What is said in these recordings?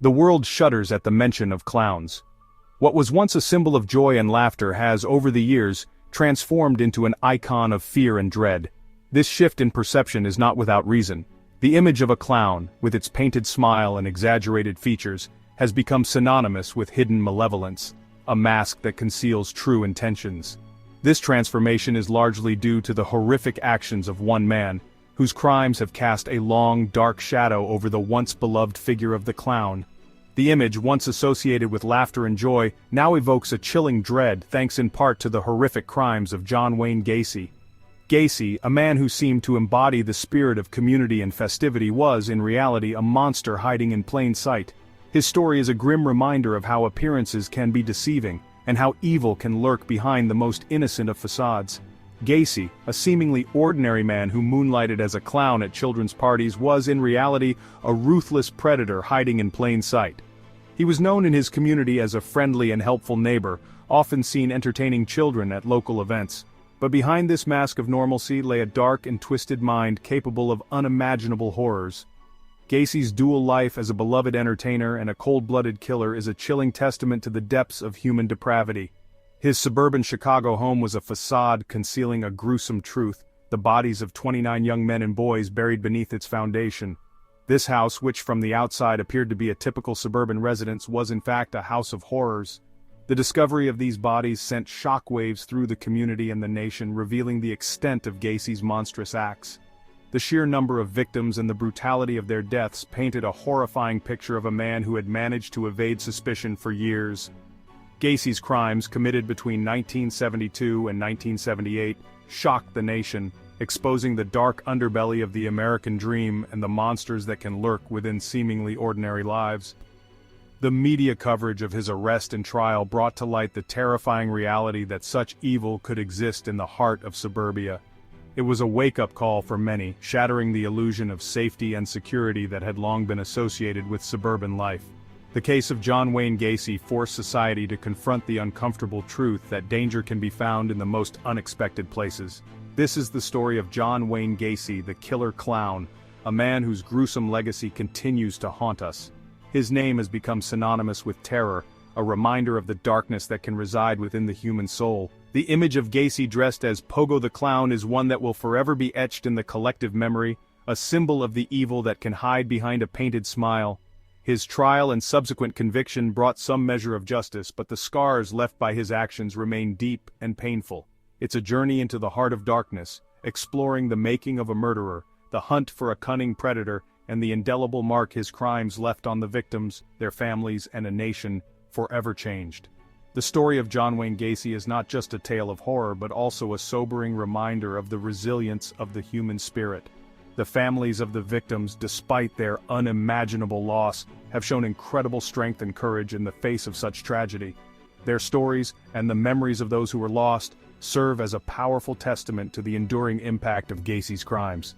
The world shudders at the mention of clowns. What was once a symbol of joy and laughter has, over the years, transformed into an icon of fear and dread. This shift in perception is not without reason. The image of a clown, with its painted smile and exaggerated features, has become synonymous with hidden malevolence, a mask that conceals true intentions. This transformation is largely due to the horrific actions of one man, whose crimes have cast a long, dark shadow over the once beloved figure of the clown. The image, once associated with laughter and joy, now evokes a chilling dread thanks in part to the horrific crimes of John Wayne Gacy. Gacy, a man who seemed to embody the spirit of community and festivity, was, in reality, a monster hiding in plain sight. His story is a grim reminder of how appearances can be deceiving, and how evil can lurk behind the most innocent of facades. Gacy, a seemingly ordinary man who moonlighted as a clown at children's parties, was in reality a ruthless predator hiding in plain sight. He was known in his community as a friendly and helpful neighbor, often seen entertaining children at local events. But behind this mask of normalcy lay a dark and twisted mind capable of unimaginable horrors. Gacy's dual life as a beloved entertainer and a cold-blooded killer is a chilling testament to the depths of human depravity. His suburban Chicago home was a facade concealing a gruesome truth, the bodies of 29 young men and boys buried beneath its foundation. This house, which from the outside appeared to be a typical suburban residence, was in fact a house of horrors. The discovery of these bodies sent shockwaves through the community and the nation, revealing the extent of Gacy's monstrous acts. The sheer number of victims and the brutality of their deaths painted a horrifying picture of a man who had managed to evade suspicion for years. Gacy's crimes, committed between 1972 and 1978, shocked the nation, exposing the dark underbelly of the American dream and the monsters that can lurk within seemingly ordinary lives. The media coverage of his arrest and trial brought to light the terrifying reality that such evil could exist in the heart of suburbia. It was a wake-up call for many, shattering the illusion of safety and security that had long been associated with suburban life. The case of John Wayne Gacy forced society to confront the uncomfortable truth that danger can be found in the most unexpected places. This is the story of John Wayne Gacy, the killer clown, a man whose gruesome legacy continues to haunt us. His name has become synonymous with terror, a reminder of the darkness that can reside within the human soul. The image of Gacy dressed as Pogo the Clown is one that will forever be etched in the collective memory, a symbol of the evil that can hide behind a painted smile. His trial and subsequent conviction brought some measure of justice, but the scars left by his actions remain deep and painful. It's a journey into the heart of darkness, exploring the making of a murderer, the hunt for a cunning predator, and the indelible mark his crimes left on the victims, their families, and a nation, forever changed. The story of John Wayne Gacy is not just a tale of horror but also a sobering reminder of the resilience of the human spirit. The families of the victims, despite their unimaginable loss, have shown incredible strength and courage in the face of such tragedy. Their stories, and the memories of those who were lost, serve as a powerful testament to the enduring impact of Gacy's crimes.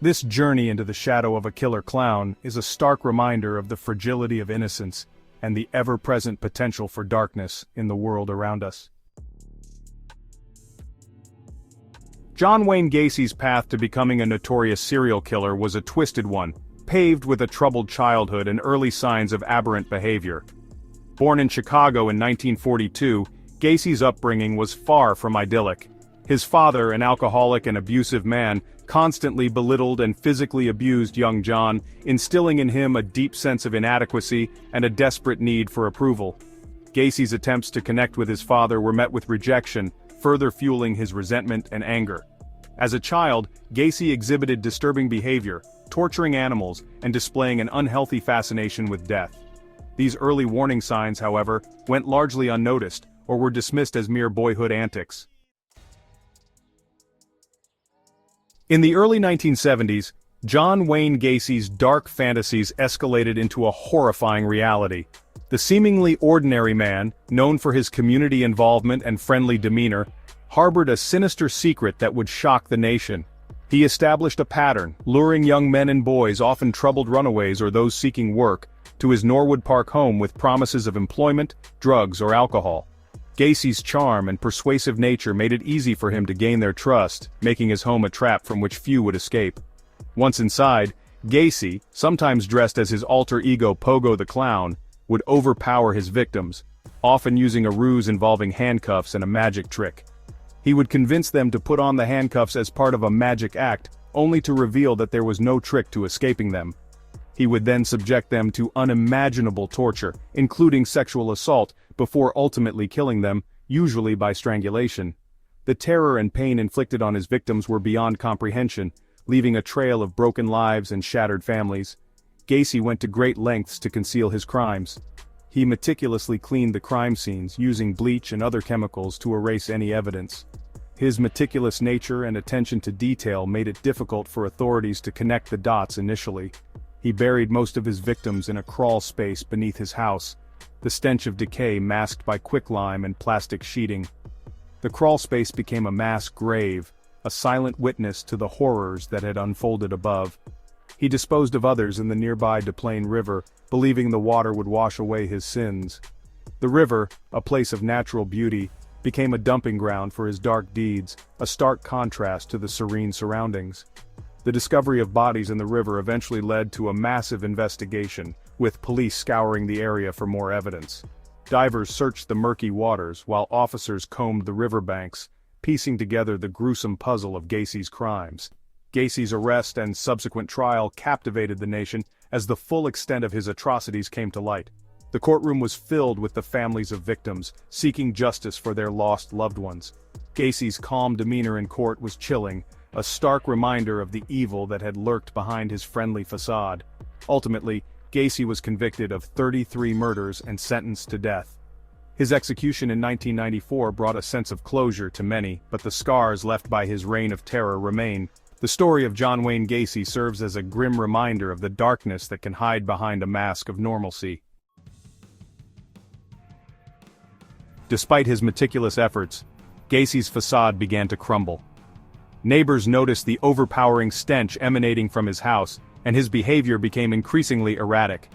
This journey into the shadow of a killer clown is a stark reminder of the fragility of innocence and the ever-present potential for darkness in the world around us. John Wayne Gacy's path to becoming a notorious serial killer was a twisted one, paved with a troubled childhood and early signs of aberrant behavior. Born in Chicago in 1942, Gacy's upbringing was far from idyllic. His father, an alcoholic and abusive man, constantly belittled and physically abused young John, instilling in him a deep sense of inadequacy and a desperate need for approval. Gacy's attempts to connect with his father were met with rejection, further fueling his resentment and anger. As a child, Gacy exhibited disturbing behavior, torturing animals, and displaying an unhealthy fascination with death. These early warning signs, however, went largely unnoticed, or were dismissed as mere boyhood antics. In the early 1970s, John Wayne Gacy's dark fantasies escalated into a horrifying reality. The seemingly ordinary man, known for his community involvement and friendly demeanor, harbored a sinister secret that would shock the nation. He established a pattern, luring young men and boys, often troubled runaways or those seeking work, to his Norwood Park home with promises of employment, drugs, or alcohol. Gacy's charm and persuasive nature made it easy for him to gain their trust, making his home a trap from which few would escape. Once inside, Gacy, sometimes dressed as his alter ego Pogo the Clown, would overpower his victims, often using a ruse involving handcuffs and a magic trick. He would convince them to put on the handcuffs as part of a magic act, only to reveal that there was no trick to escaping them. He would then subject them to unimaginable torture, including sexual assault, before ultimately killing them, usually by strangulation. The terror and pain inflicted on his victims were beyond comprehension, leaving a trail of broken lives and shattered families. Gacy went to great lengths to conceal his crimes. He meticulously cleaned the crime scenes, using bleach and other chemicals to erase any evidence. His meticulous nature and attention to detail made it difficult for authorities to connect the dots initially. He buried most of his victims in a crawl space beneath his house, the stench of decay masked by quicklime and plastic sheeting. The crawl space became a mass grave, a silent witness to the horrors that had unfolded above. He disposed of others in the nearby Des Plaines River, believing the water would wash away his sins. The river, a place of natural beauty, became a dumping ground for his dark deeds, a stark contrast to the serene surroundings. The discovery of bodies in the river eventually led to a massive investigation, with police scouring the area for more evidence. Divers searched the murky waters while officers combed the riverbanks, piecing together the gruesome puzzle of Gacy's crimes. Gacy's arrest and subsequent trial captivated the nation as the full extent of his atrocities came to light. The courtroom was filled with the families of victims, seeking justice for their lost loved ones. Gacy's calm demeanor in court was chilling, a stark reminder of the evil that had lurked behind his friendly facade. Ultimately, Gacy was convicted of 33 murders and sentenced to death. His execution in 1994 brought a sense of closure to many, but the scars left by his reign of terror remain. The story of John Wayne Gacy serves as a grim reminder of the darkness that can hide behind a mask of normalcy. Despite his meticulous efforts, Gacy's facade began to crumble. Neighbors noticed the overpowering stench emanating from his house, and his behavior became increasingly erratic.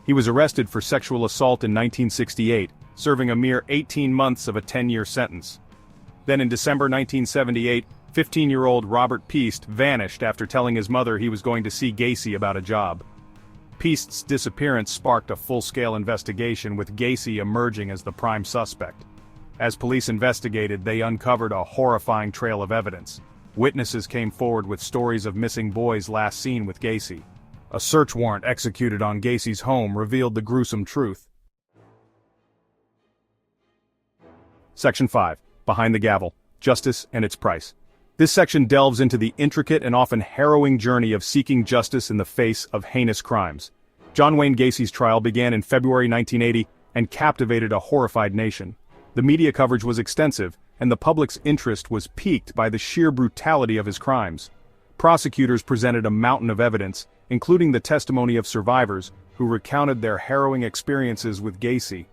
He was arrested for sexual assault in 1968, serving a mere 18 months of a 10-year sentence. Then in December 1978, 15-year-old Robert Piest vanished after telling his mother he was going to see Gacy about a job. Piest's disappearance sparked a full-scale investigation, with Gacy emerging as the prime suspect. As police investigated, they uncovered a horrifying trail of evidence. Witnesses came forward with stories of missing boys last seen with Gacy. A search warrant executed on Gacy's home revealed the gruesome truth. Section 5. Behind the Gavel. Justice and its Price. This section delves into the intricate and often harrowing journey of seeking justice in the face of heinous crimes. John Wayne Gacy's trial began in February 1980 and captivated a horrified nation. The media coverage was extensive, and the public's interest was piqued by the sheer brutality of his crimes. Prosecutors presented a mountain of evidence, including the testimony of survivors, who recounted their harrowing experiences with Gacy.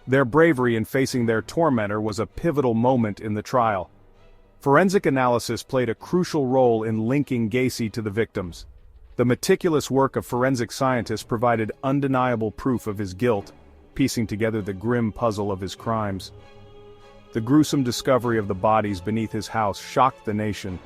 Their bravery in facing their tormentor was a pivotal moment in the trial. Forensic analysis played a crucial role in linking Gacy to the victims. The meticulous work of forensic scientists provided undeniable proof of his guilt, piecing together the grim puzzle of his crimes. The gruesome discovery of the bodies beneath his house shocked the nation.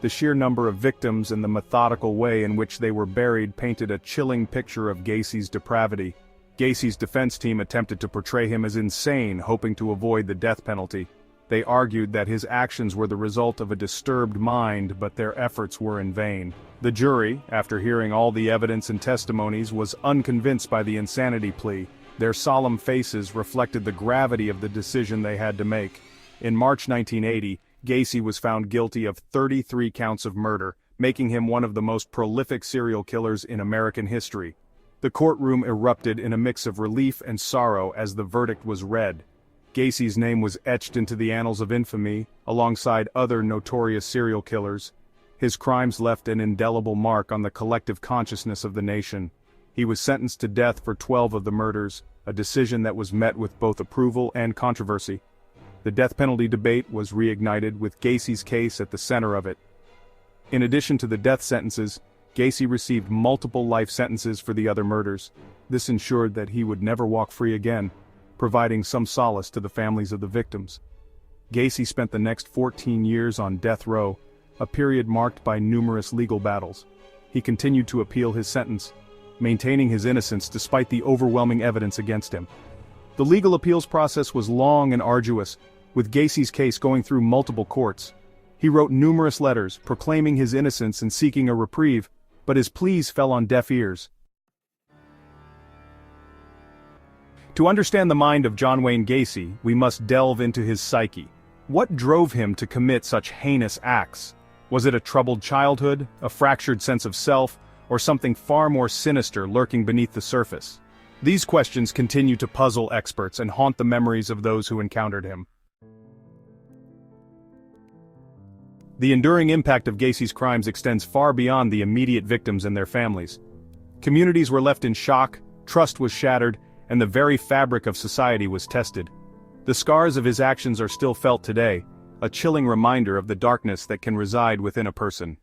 The sheer number of victims and the methodical way in which they were buried painted a chilling picture of Gacy's depravity. Gacy's defense team attempted to portray him as insane, hoping to avoid the death penalty. They argued that his actions were the result of a disturbed mind, but their efforts were in vain. The jury, after hearing all the evidence and testimonies, was unconvinced by the insanity plea. Their solemn faces reflected the gravity of the decision they had to make. In March 1980, Gacy was found guilty of 33 counts of murder, making him one of the most prolific serial killers in American history. The courtroom erupted in a mix of relief and sorrow as the verdict was read. Gacy's name was etched into the annals of infamy, alongside other notorious serial killers. His crimes left an indelible mark on the collective consciousness of the nation. He was sentenced to death for 12 of the murders, a decision that was met with both approval and controversy. The death penalty debate was reignited, with Gacy's case at the center of it. In addition to the death sentences, Gacy received multiple life sentences for the other murders. This ensured that he would never walk free again, providing some solace to the families of the victims. Gacy spent the next 14 years on death row, a period marked by numerous legal battles. he continued to appeal his sentence, maintaining his innocence despite the overwhelming evidence against him. The legal appeals process was long and arduous, with Gacy's case going through multiple courts. He wrote numerous letters, proclaiming his innocence and seeking a reprieve, but his pleas fell on deaf ears. To understand the mind of John Wayne Gacy, we must delve into his psyche. What drove him to commit such heinous acts? Was it a troubled childhood, a fractured sense of self, or something far more sinister lurking beneath the surface? These questions continue to puzzle experts and haunt the memories of those who encountered him. The enduring impact of Gacy's crimes extends far beyond the immediate victims and their families. Communities were left in shock, trust was shattered, and the very fabric of society was tested. The scars of his actions are still felt today, a chilling reminder of the darkness that can reside within a person.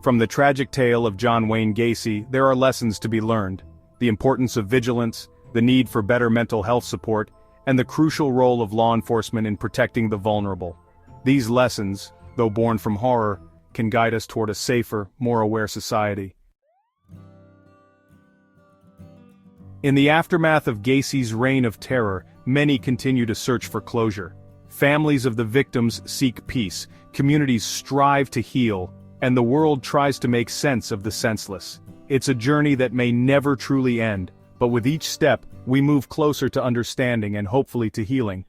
From the tragic tale of John Wayne Gacy, there are lessons to be learned: the importance of vigilance, the need for better mental health support, and the crucial role of law enforcement in protecting the vulnerable. These lessons, though born from horror, can guide us toward a safer, more aware society. In the aftermath of Gacy's reign of terror, many continue to search for closure. Families of the victims seek peace, communities strive to heal, and the world tries to make sense of the senseless. It's a journey that may never truly end, but with each step, we move closer to understanding and hopefully to healing.